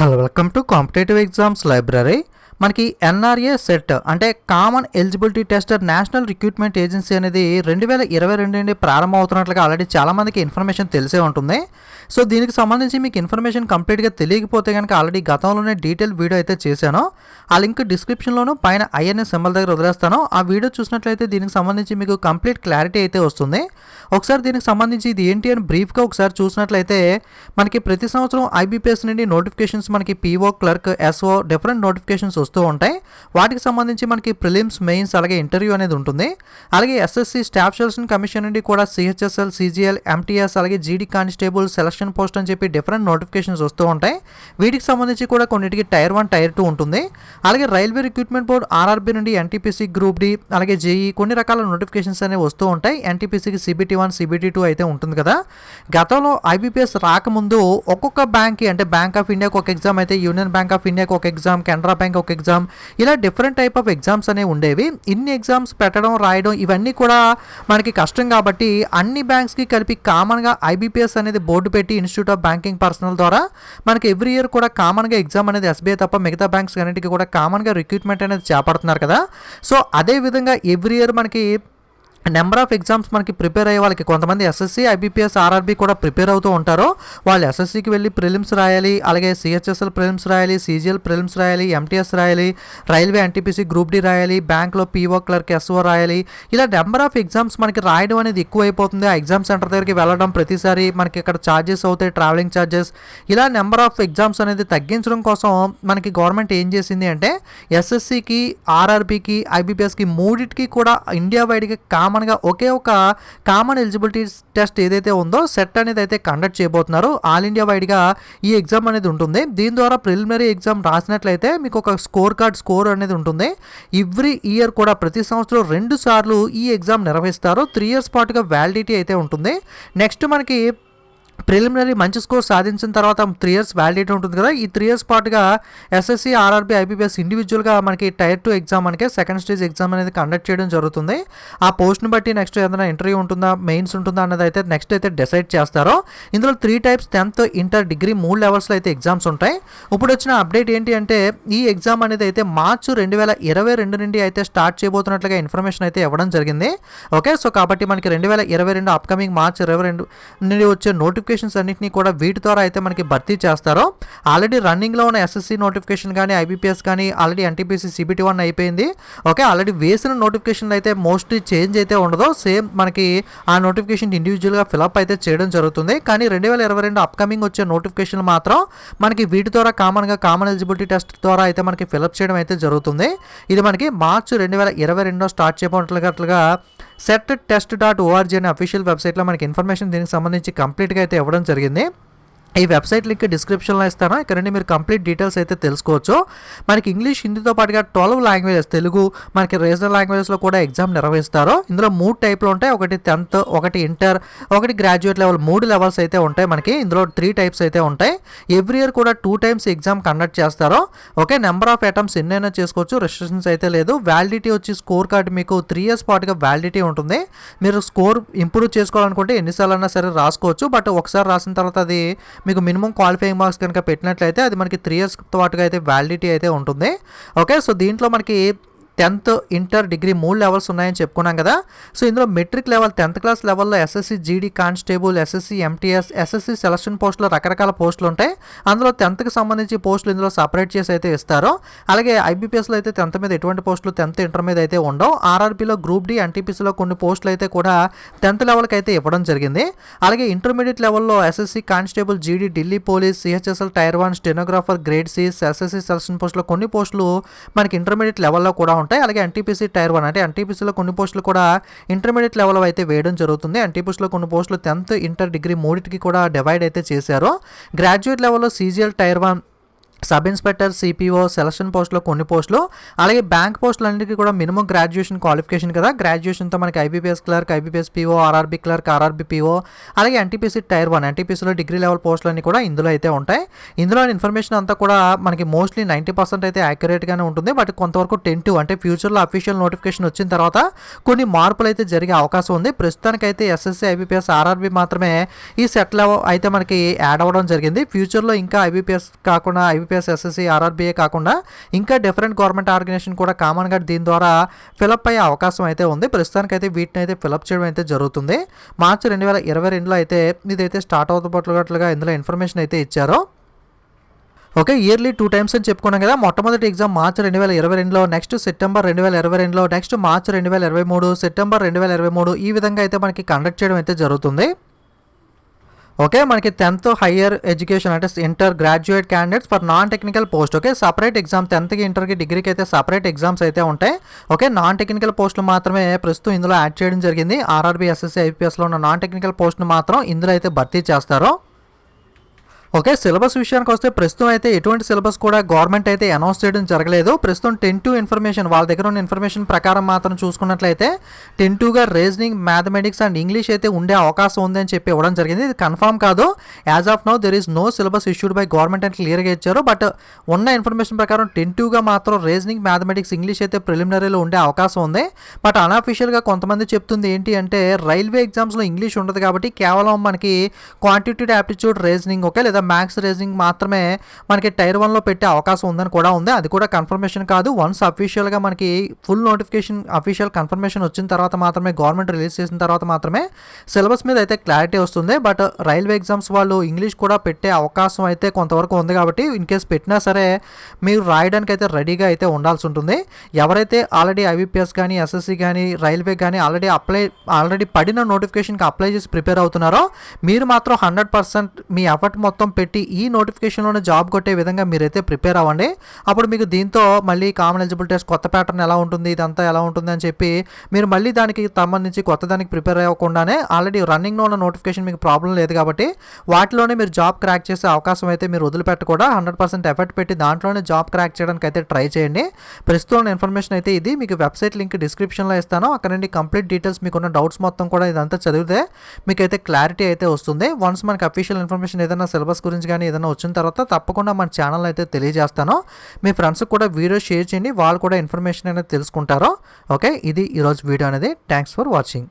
Hello, welcome to competitive exams library. మనకి NRA set అంటే common eligibility tester national recruitment agency అనేది 2022 నుండి ప్రారంభం అవుతున్నట్లుగా ఆల్రెడీ చాలామందికి ఇన్ఫర్మేషన్ తెలిసే ఉంటుంది. సో దీనికి సంబంధించి మీకు ఇన్ఫర్మేషన్ కంప్లీట్గా తెలియకపోతే కనుక ఆల్రెడీ గతంలోనే డీటెయిల్ వీడియో అయితే చేశాను. ఆ లింక్ డిస్క్రిప్షన్లోను పైన ఐఎన్ఎస్ సింబల్ దగ్గర వదిలేస్తాను. ఆ వీడియో చూసినట్లయితే దీనికి సంబంధించి మీకు కంప్లీట్ క్లారిటీ అయితే వస్తుంది. ఒకసారి దీనికి సంబంధించి ఇది ఏంటి అని బ్రీఫ్గా ఒకసారి చూసినట్లయితే మనకి ప్రతి సంవత్సరం ఐబీపీఎస్ నుండి నోటిఫికేషన్స్ మనకి PO, clerk, SO different notifications వస్తూ ఉంటాయి. వాటికి సంబంధించి మనకి ప్రిలిమ్స్, మెయిన్స్ అలాగే ఇంటర్వ్యూ అనేది ఉంటుంది. అలాగే ఎస్ఎస్సి స్టాఫ్ సెలక్షన్ కమిషన్ నుండి కూడా సిహెచ్ఎస్ఎల్, సిజిఎల్, ఎంటీఎస్ అలాగే జీడీ కానిస్టేబుల్ సెలక్షన్ పోస్ట్ అని చెప్పి డిఫరెంట్ నోటిఫికేషన్స్ వస్తూ ఉంటాయి. వీటికి సంబంధించి కూడా కొన్నిటికి టైర్ 1, టైర్ 2 ఉంటుంది. అలాగే రైల్వే రిక్రూట్మెంట్ బోర్డ్ ఆర్ఆర్బీ నుండి ఎన్టీపీసీ, గ్రూప్ డి అలాగే జేఈ కొన్ని రకాల నోటిఫికేషన్స్ అనేవి వస్తూ ఉంటాయి. ఎన్టీపీసీకి CBT1, CBT2 అయితే ఉంటుంది కదా. గతంలో ఐబీపీఎస్ రాకముందు ఒక్కొక్క బ్యాంక్కి అంటే బ్యాంక్ ఆఫ్ ఇండియాకి ఒక ఎగ్జామ్, అయితే యూనియన్ బ్యాంక్ ఆఫ్ ఇండియాకి ఒక ఎగ్జామ్, కెనరా బ్యాంక్ ఒక ఎగ్జామ్, ఇలా డిఫరెంట్ టైప్ ఆఫ్ ఎగ్జామ్స్ అనేవి ఉండేవి. ఇన్ని ఎగ్జామ్స్ పెట్టడం, రాయడం ఇవన్నీ కూడా మనకి కష్టం కాబట్టి అన్ని బ్యాంక్స్కి కలిపి కామన్గా ఐబీపీఎస్ అనేది బోర్డు పెట్టి ఇన్స్టిట్యూట్ ఆఫ్ బ్యాంకింగ్ పర్సనల్ ద్వారా మనకి ఎవ్రీ ఇయర్ కూడా కామన్గా ఎగ్జామ్ అనేది ఎస్బీఐ తప్ప మిగతా బ్యాంక్స్ అన్నిటికీ కూడా కామన్గా రిక్రూట్మెంట్ అనేది చేపడుతున్నారు కదా. సో అదేవిధంగా ఎవ్రీ ఇయర్ మనకి నెంబర్ ఆఫ్ ఎగ్జామ్స్ మనకి ప్రిపేర్ అయ్యే వాళ్ళకి కొంతమంది ఎస్ఎస్సి, ఐబీపీఎస్, ఆర్ఆర్బీ కూడా ప్రిపేర్ అవుతూ ఉంటారు. వాళ్ళు ఎస్ఎస్సికి వెళ్ళి ప్రిలిమ్స్ రాయాలి, అలాగే సిహెచ్ఎస్ఎల్ ప్రిలిమ్స్ రాయాలి, సిజిఎల్ ప్రిలిమ్స్ రాయాలి, ఎంటీఎస్ రాయాలి, రైల్వే ఎన్టీపీసీ గ్రూప్ డి రాయాలి, బ్యాంక్లో పీఓ, క్లర్క్, ఎస్ఓ రాయాలి. ఇలా నెంబర్ ఆఫ్ ఎగ్జామ్స్ మనకి రాయడం అనేది ఎక్కువ అయిపోతుంది. ఆ ఎగ్జామ్ సెంటర్ దగ్గరికి వెళ్ళడం ప్రతిసారి మనకి ఇక్కడ ఛార్జెస్ అవుతాయి, ట్రావెలింగ్ ఛార్జెస్. ఇలా నెంబర్ ఆఫ్ ఎగ్జామ్స్ అనేది తగ్గించడం కోసం మనకి గవర్నమెంట్ ఏం చేసింది అంటే ఎస్ఎస్సికి, ఆర్ఆర్బీకి, ఐబీపీఎస్కి మూడింటికి కూడా ఇండియా వైడ్గా కామన్గా ఒకే ఒక కామన్ ఎలిజిబిలిటీ టెస్ట్ ఏదైతే ఉందో సెట్ అనేది అయితే కండక్ట్ చేయబోతున్నారు. ఆల్ ఇండియా వైడ్గా ఈ ఎగ్జామ్ అనేది ఉంటుంది. దీని ద్వారా ప్రిలిమినరీ ఎగ్జామ్ రాసినట్లయితే మీకు ఒక స్కోర్ అనేది ఉంటుంది. ఎవ్రీ ఇయర్ కూడా ప్రతి సంవత్సరం 2 సార్లు ఈ ఎగ్జామ్ నిర్వహిస్తారు. 3 ఇయర్స్ పాటుగా వ్యాలిడిటీ అయితే ఉంటుంది. నెక్స్ట్ మనకి ప్రిలిమినరీ మంచి స్కోర్ సాధించిన తర్వాత 3 ఇయర్స్ వ్యాలిడిటీ ఉంటుంది కదా. ఈ 3 ఇయర్స్ పాటుగా ఎస్ఎస్సి, ఆర్ఆర్బీ, ఐబీపీఎస్ ఇండివిజువల్గా మనకి టైర్ 2 ఎగ్జామ్ మనకి సెకండ్ స్టేజ్ ఎగ్జామ్ అనేది కండక్ట్ చేయడం జరుగుతుంది. ఆ పోస్ట్ని బట్టి నెక్స్ట్ ఏదైనా ఇంటర్వ్యూ ఉంటుందా, మెయిన్స్ ఉంటుందా అన్నది అయితే నెక్స్ట్ అయితే డిసైడ్ చేస్తారో. ఇందులో 3 టైప్స్ 10th, ఇంటర్, డిగ్రీ 3 లెవెల్స్లో అయితే ఎగ్జామ్స్ ఉంటాయి. ఇప్పుడు వచ్చిన అప్డేట్ ఏంటి అంటే ఈ ఎగ్జామ్ అనేది అయితే మార్చి 2022 నుండి అయితే స్టార్ట్ చేయబోతున్నట్లుగా ఇన్ఫర్మేషన్ అయితే ఇవ్వడం జరిగింది. ఓకే, సో కాబట్టి మనకి 2022 అప్కమింగ్ మార్చి 22 నుండి వచ్చే నోటిఫికేషన్స్ అన్నింటినీ కూడా వీటి ద్వారా అయితే మనకి భర్తీ చేస్తారో. ఆల్రెడీ రన్నింగ్లో ఉన్న ఎస్ఎస్సి నోటిఫికేషన్ కానీ, ఐబీపీఎస్ కానీ ఆల్రెడీ ఎన్టీపీసీ CBT1 అయిపోయింది. ఓకే, ఆల్రెడీ వేసిన నోటిఫికేషన్ అయితే మోస్ట్లీ చేంజ్ అయితే ఉండదు. సేమ్ మనకి ఆ నోటిఫికేషన్ ఇండివిజువల్గా ఫిలప్ అయితే చేయడం జరుగుతుంది. కానీ 2022 అప్కమింగ్ వచ్చే నోటిఫికేషన్ మాత్రం మనకి వీటి ద్వారా కామన్ ఎలిజిబిలిటీ టెస్ట్ ద్వారా అయితే మనకి ఫిలప్ చేయడం అయితే జరుగుతుంది. ఇది మనకి మార్చి 2022 స్టార్ట్ చేయబోతున్నట్లుగా set-test.org అనే అఫీషియల్ వెబ్సైట్లో మనకి ఇన్ఫర్మేషన్ దీనికి సంబంధించి కంప్లీట్గా అయితే ఇవ్వడం జరిగింది. ఈ వెబ్సైట్ లింక్ డిస్క్రిప్షన్లో ఇస్తాను. ఇక్కడ నుండి మీరు కంప్లీట్ డీటెయిల్స్ అయితే తెలుసుకోవచ్చు. మనకి ఇంగ్లీష్, హిందీతో పాటుగా 12 లాంగ్వేజెస్, తెలుగు, మనకి రీజనల్ లాంగ్వేజెస్లో కూడా ఎగ్జామ్ నిర్వహిస్తారు. ఇందులో 3 టైప్లు ఉంటాయి. ఒకటి 10th, ఒకటి ఇంటర్, ఒకటి గ్రాడ్యుయేట్ లెవెల్. 3 లెవెల్స్ అయితే ఉంటాయి మనకి. ఇందులో 3 టైప్స్ అయితే ఉంటాయి. ఎవ్రీ ఇయర్ కూడా 2 టైమ్స్ ఎగ్జామ్ కండక్ట్ చేస్తారు. ఓకే, నెంబర్ ఆఫ్ అటెంప్ట్స్ ఎన్నైనా చేసుకోవచ్చు, రెస్ట్రిక్షన్స్ అయితే లేదు. వ్యాలిడిటీ వచ్చి స్కోర్ కార్డు మీకు 3 ఇయర్స్ పాటుగా వ్యాలిడిటీ ఉంటుంది. మీరు స్కోర్ ఇంప్రూవ్ చేసుకోవాలనుకుంటే ఎన్నిసార్లు అయినా సరే రాసుకోవచ్చు. బట్ ఒకసారి రాసిన తర్వాత అది మీకు మినిమం క్వాలిఫైయింగ్ మార్క్స్ కనుక పెట్టినట్లయితే అది మనకి 3 ఇయర్స్ పాటుగా అయితే వ్యాలిడిటీ అయితే ఉంటుంది. ఓకే, సో దీంట్లో మనకి 10th, ఇంటర్, డిగ్రీ 3 లెవెల్స్ ఉన్నాయని చెప్పుకున్నాం కదా. సో ఇందులో మెట్రిక్ లెవెల్ 10th క్లాస్ లెవెల్లో ఎస్ఎస్సి, జీడీ constable, SSC, MTS, SSC selection పోస్టులో రకరకాల పోస్టులు ఉంటాయి. అందులో 10th సంబంధించి పోస్టులు ఇందులో సపరేట్ చేసి అయితే ఇస్తారు. అలాగే ఐబీపీఎస్లో అయితే 10th మీద ఎటువంటి పోస్టులు 10th, ఇంటర్ మీద అయితే ఉండవు. ఆర్ఆర్బీలో, గ్రూప్ డి, ఎన్టీపీసీలో కొన్ని పోస్టులు అయితే కూడా 10th లెవెల్కి అయితే ఇవ్వడం జరిగింది. అలాగే ఇంటర్మీడియట్ లెవెల్లో SSC constable, GD, Delhi police, CHSL tier 1, stenographer, grade C, SSC selection పోస్టులో కొన్ని పోస్టులు మనకి ఇంటర్మీడియట్ లెవెల్లో కూడా ఉంటాయి. అలాగే ఎన్టీపీసీ టైర్ 1 అంటే ఎన్టీపీసీలో కొన్ని పోస్టులు కూడా ఇంటర్మీడియట్ లెవెల్ అయితే వేయడం జరుగుతుంది. ఎన్టీపీసీలో కొన్ని పోస్టులు 10th, ఇంటర్, డిగ్రీ 3టికి కూడా డివైడ్ అయితే చేశారు. గ్రాడ్యుయేట్ లెవెల్లో CGL tyre 1, sub inspector, CPO, selection పోస్టులో కొన్ని పోస్టులు, అలాగే బ్యాంక్ పోస్టులన్నిటికీ కూడా మినిమం గ్రాడ్యుయేషన్ క్వాలిఫికేషన్ కదా. గ్రాడ్యుయేషన్తో మనకి IBPS clerk, IBPS PO, RRB clerk, RRB PO, అలాగే ఎన్టీపీసీ టైర్ 1, ఎన్టీపీసీలో డిగ్రీ లెవెల్ పోస్టులన్నీ కూడా ఇందులో అయితే ఉంటాయి. ఇందులో ఇన్ఫర్మేషన్ అంతా కూడా మనకి మోస్ట్లీ 90% అయితే యాక్యురేట్గానే ఉంటుంది. బట్ కొంతవరకు టెంటివ్, అంటే ఫ్యూచర్లో అఫీషియల్ నోటిఫికేషన్ వచ్చిన తర్వాత కొన్ని మార్పులు అయితే జరిగే అవకాశం ఉంది. ప్రస్తుతానికైతే ఎస్ఎస్సీ, ఐబీపీఎస్, ఆర్ఆర్బీ మాత్రమే ఈ సెట్లో అయితే మనకి యాడ్ అవ్వడం జరిగింది. ఫ్యూచర్లో ఇంకా ఐబీపీఎస్ కాకుండా, ఐబీపీఎస్, ఎస్ఎస్సీ, ఆర్ఆర్బీఏ కాకుండా ఇంకా డిఫరెంట్ గవర్నమెంట్ ఆర్గనైజేషన్ కూడా కామన్గా దీని ద్వారా ఫిలప్ అయ్యే అవకాశం అయితే ఉంది. ప్రస్తుతానికైతే వీటిని అయితే ఫిలప్ చేయడం అయితే జరుగుతుంది. మార్చి 2022లో అయితే ఇదైతే స్టార్ట్ అవుతున్నట్లుగా ఇందులో ఇన్ఫర్మేషన్ అయితే ఇచ్చారు. ఓకే, ఇయర్లీ 2 టైమ్స్ అని చెప్పుకున్నాం కదా. మొట్టమొదటి ఎగ్జామ్ మార్చి 2022లో, నెక్స్ట్ సెప్టెంబర్ 2022లో, నెక్స్ట్ మార్చి 2023, సెప్టెంబర్ 2023 ఈ విధంగా అయితే మనకి కండక్ట్ చేయడం అయితే జరుగుతుంది. ఓకే, మనకి 10th హయ్యర్ ఎడ్యుకేషన్ అంటే inter graduate candidates for non technical post. Okay, separate exam 10th ఇంటర్కి, డిగ్రీకి అయితే సపరేట్ ఎగ్జామ్స్ అయితే ఉంటాయి. ఓకే, నాన్ టెక్నికల్ పోస్టులు మాత్రమే ప్రస్తుతం ఇందులో యాడ్ చేయడం జరిగింది. ఆర్ఆర్బీ, ఎస్ఎస్సీ, ఐపీఎస్లో ఉన్న నాన్ టెక్నికల్ పోస్టులు మాత్రం ఇందులో అయితే భర్తీ చేస్తారు. ఓకే, సిలబస్ విషయానికి వస్తే ప్రస్తుతం అయితే ఎటువంటి సిలబస్ కూడా గవర్నమెంట్ అయితే అనౌన్స్ చేయడం జరగలేదు. ప్రస్తుతం టెంటివ్ ఇన్ఫర్మేషన్, వాళ్ళ దగ్గర ఉన్న ఇన్ఫర్మేషన్ ప్రకారం మాత్రం చూసుకున్నట్లయితే టెంటివ్గా రీజనింగ్, మ్యాథమెటిక్స్ అండ్ ఇంగ్లీష్ అయితే ఉండే అవకాశం ఉంది అని చెప్పి ఇవ్వడం జరిగింది. ఇది కన్ఫర్మ్ కాదు. As of now there is no syllabus issued by government అని క్లియర్గా ఇచ్చారు. బట్ ఉన్న ఇన్ఫర్మేషన్ ప్రకారం టెంటివ్గా మాత్రం రీజనింగ్, మ్యాథమెటిక్స్, ఇంగ్లీష్ అయితే ప్రిలిమినరీలో ఉండే అవకాశం ఉంది. బట్ అన్అఫీషియల్గా కొంతమంది చెప్తుంది ఏంటి అంటే రైల్వే ఎగ్జామ్స్లో ఇంగ్లీష్ ఉండదు కాబట్టి కేవలం మనకి క్వాంటిటేటివ్ యాప్టిట్యూడ్, రీజనింగ్, ఓకే, లేదా మ్యాథ్స్, రీజనింగ్ మాత్రమే మనకి టైర్ 1లో పెట్టే అవకాశం ఉందని కూడా ఉంది. అది కూడా కన్ఫర్మేషన్ కాదు. వన్స్ అఫీషియల్గా మనకి ఫుల్ నోటిఫికేషన్, అఫీషియల్ కన్ఫర్మేషన్ వచ్చిన తర్వాత మాత్రమే, గవర్నమెంట్ రిలీజ్ చేసిన తర్వాత మాత్రమే సిలబస్ మీద అయితే క్లారిటీ వస్తుంది. బట్ రైల్వే ఎగ్జామ్స్ వాళ్ళు ఇంగ్లీష్ కూడా పెట్టే అవకాశం అయితే కొంతవరకు ఉంది కాబట్టి ఇన్ కేస్ పెట్టినా సరే మీరు రాయడానికి అయితే రెడీగా అయితే ఉండాల్సి ఉంటుంది. ఎవరైతే ఆల్రెడీ ఐబీపీఎస్ కానీ, ఎస్ఎస్సీ కానీ, రైల్వే కానీ ఆల్రెడీ పడిన నోటిఫికేషన్కి అప్లై చేసి ప్రిపేర్ అవుతున్నారో మీరు మాత్రం 100% మీ ఎఫర్ట్ మొత్తం పెట్టి ఈ నోటిఫికేషన్లోనే జాబ్ కొట్టే విధంగా మీరైతే ప్రిపేర్ అవ్వండి. అప్పుడు మీకు దీంతో మళ్ళీ కామన్ ఎలిజిబుల్ టెస్ట్ కొత్త ప్యాటర్న్ ఎలా ఉంటుంది, ఇదంతా ఎలా ఉంటుంది అని చెప్పి మీరు మళ్ళీ దానికి సంబంధించి కొత్త దానికి ప్రిపేర్ అవ్వకుండానే ఆల్రెడీ రన్నింగ్లో ఉన్న నోటిఫికేషన్ మీకు ప్రాబ్లం లేదు కాబట్టి వాటిలోనే మీరు జాబ్ క్రాక్ చేసే అవకాశం అయితే మీరు వదిలిపెట్టకుండా 100% ఎఫర్ట్ పెట్టి దాంట్లోనే జాబ్ క్రాక్ చేయడానికి అయితే ట్రై చేయండి. ప్రస్తుతం ఇన్ఫర్మేషన్ అయితే ఇది. మీకు వెబ్సైట్ లింక్ డిస్క్రిప్షన్లో ఇస్తాను. అక్కడ నుండి కంప్లీట్ డీటెయిల్స్, మీకున్న డౌట్స్ మొత్తం కూడా ఇదంతా చదివితే మీకైతే క్లారిటీ అయితే వస్తుంది. వన్స్ మనకి అఫీషియల్ ఇన్ఫర్మేషన్ ఏదైనా సిలబస్ గురించి కానీ ఏదైనా వచ్చిన తర్వాత తప్పకుండా మన ఛానల్ అయితే తెలియజేస్తాను. మీ ఫ్రెండ్స్కి కూడా వీడియో షేర్ చేయండి, వాళ్ళు కూడా ఇన్ఫర్మేషన్ అనేది తెలుసుకుంటారు. ఓకే, ఇది ఈరోజు వీడియో అనేది. Thanks for watching.